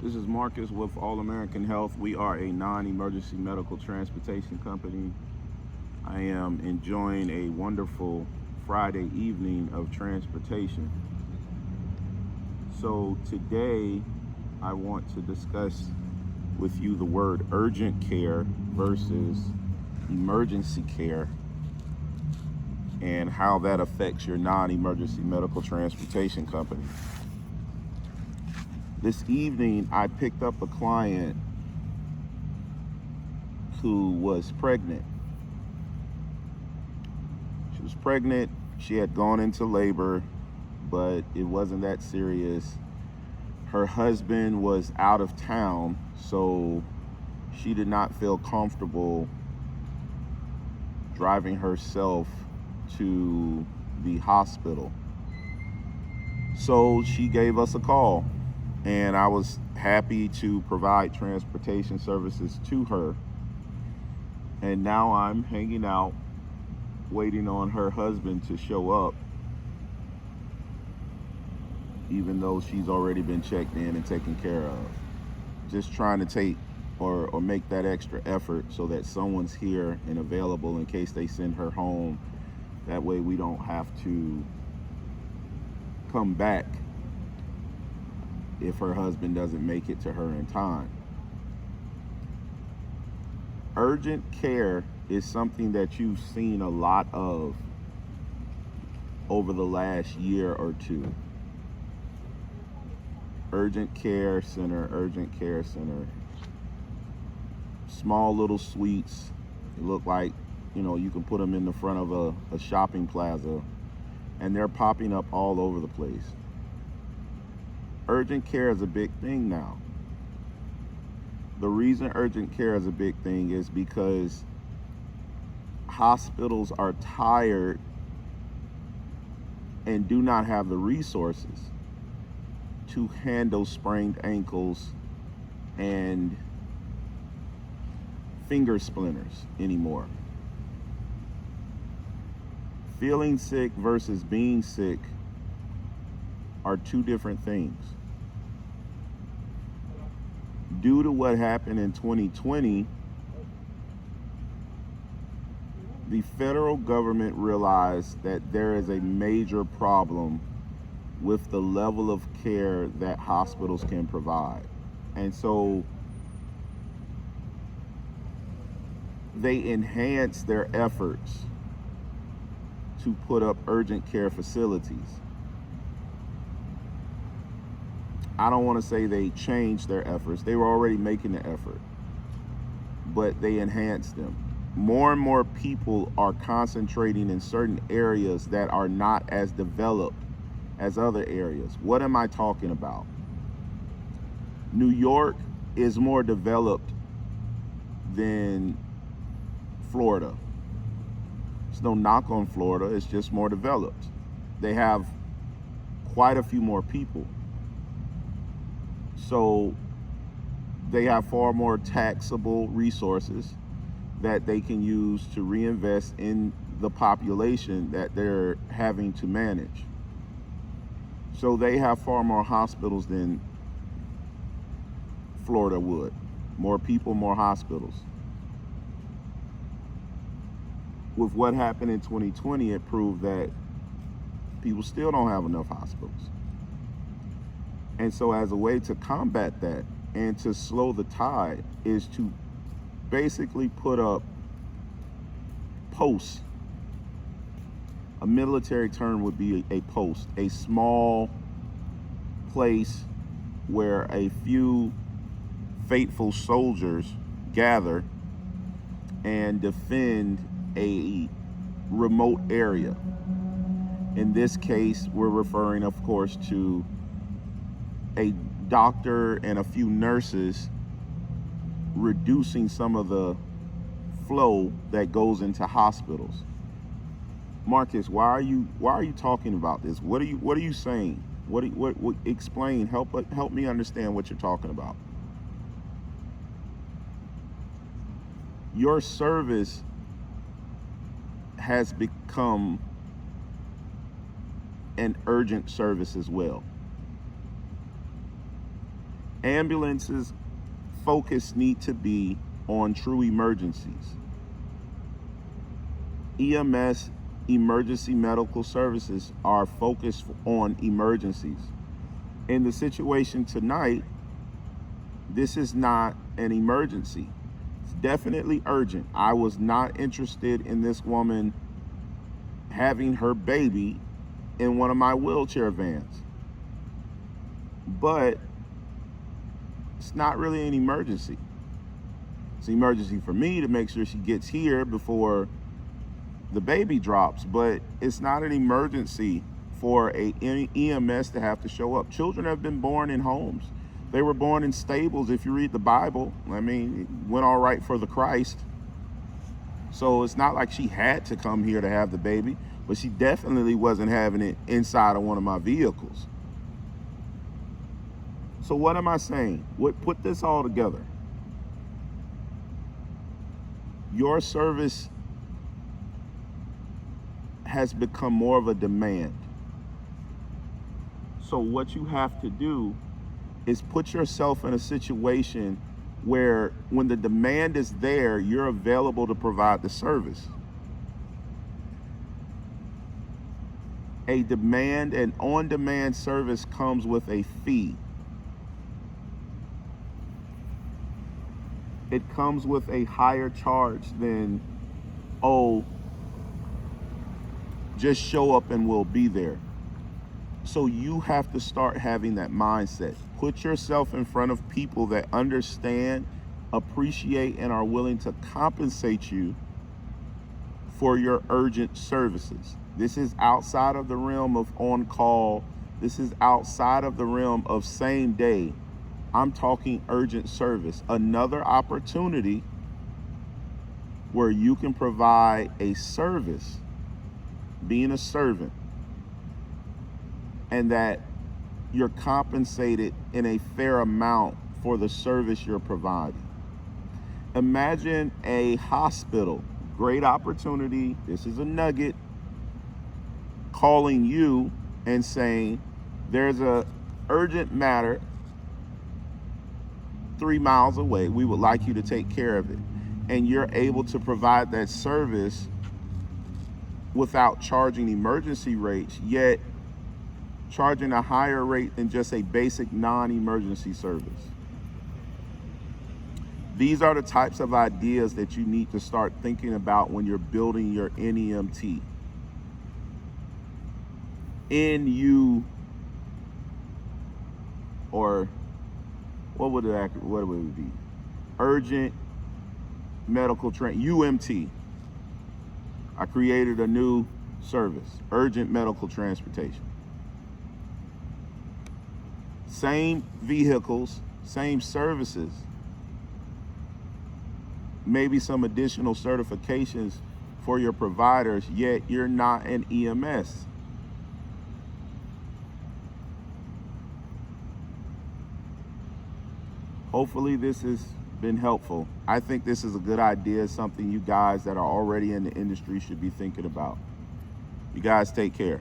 This is Marcus with All American Health. We are a non-emergency medical transportation company. I am enjoying a wonderful Friday evening of transportation. So today I want to discuss with you the word urgent care versus emergency care and how that affects your non-emergency medical transportation company. This evening, I picked up a client who was pregnant. She was pregnant. She had gone into labor, but it wasn't that serious. Her husband was out of town, so she did not feel comfortable driving herself to the hospital. So she gave us a call, and I was happy to provide transportation services to her. And now I'm hanging out, waiting on her husband to show up, even though she's already been checked in and taken care of. Just trying to take or make that extra effort so that someone's here and available in case they send her home. That way we don't have to come back if her husband doesn't make it to her in time. Urgent care is something that you've seen a lot of over the last year or two. Urgent care center. Small little suites. They look like, you can put them in the front of a shopping plaza, and they're popping up all over the place. Urgent care is a big thing now. The reason urgent care is a big thing is because hospitals are tired and do not have the resources to handle sprained ankles and finger splinters anymore. Feeling sick versus being sick are two different things. Due to what happened in 2020, the federal government realized that there is a major problem with the level of care that hospitals can provide. And so they enhanced their efforts to put up urgent care facilities. I don't want to say they changed their efforts. They were already making the effort, but they enhanced them. More and more people are concentrating in certain areas that are not as developed as other areas. What am I talking about? New York is more developed than Florida. There's no knock on Florida, it's just more developed. They have quite a few more people. So they have far more taxable resources that they can use to reinvest in the population that they're having to manage. So they have far more hospitals than Florida would. More people, more hospitals. With what happened in 2020, it proved that people still don't have enough hospitals. And so as a way to combat that and to slow the tide is to basically put up posts. A military term would be a post, a small place where a few faithful soldiers gather and defend a remote area. In this case, we're referring, of course, to a doctor and a few nurses reducing some of the flow that goes into hospitals. Marcus, why are you talking about this? What are you saying? What explain, help me understand what you're talking about. Your service has become an urgent service as well. Ambulances focus need to be on true emergencies. EMS, emergency medical services, are focused on emergencies. In the situation tonight, this is not an emergency. It's definitely urgent. I was not interested in this woman having her baby in one of my wheelchair vans. But it's not really an emergency. It's an emergency for me to make sure she gets here before the baby drops, but it's not an emergency for a EMS to have to show up. Children have been born in homes. They were born in stables. If you read the Bible, I mean, it went all right for the Christ. So it's not like she had to come here to have the baby, but she definitely wasn't having it inside of one of my vehicles. So what am I saying? Put this all together. Your service has become more of a demand. So what you have to do is put yourself in a situation where when the demand is there, you're available to provide the service. A demand and on-demand service comes with a fee. It comes with a higher charge than, oh, just show up and we'll be there. So you have to start having that mindset. Put yourself in front of people that understand, appreciate, and are willing to compensate you for your urgent services. This is outside of the realm of on-call. This is outside of the realm of same day. I'm talking urgent service. Another opportunity where you can provide a service, being a servant, and that you're compensated in a fair amount for the service you're providing. Imagine a hospital, great opportunity, this is a nugget, calling you and saying, there's a urgent matter 3 miles away, we would like you to take care of it. And you're able to provide that service without charging emergency rates, yet charging a higher rate than just a basic non-emergency service. These are the types of ideas that you need to start thinking about when you're building your NEMT. Or what would it be? Urgent medical UMT. I created a new service, urgent medical transportation. Same vehicles, same services, maybe some additional certifications for your providers, yet you're not an EMS. Hopefully this has been helpful. I think this is a good idea, something you guys that are already in the industry should be thinking about. You guys take care.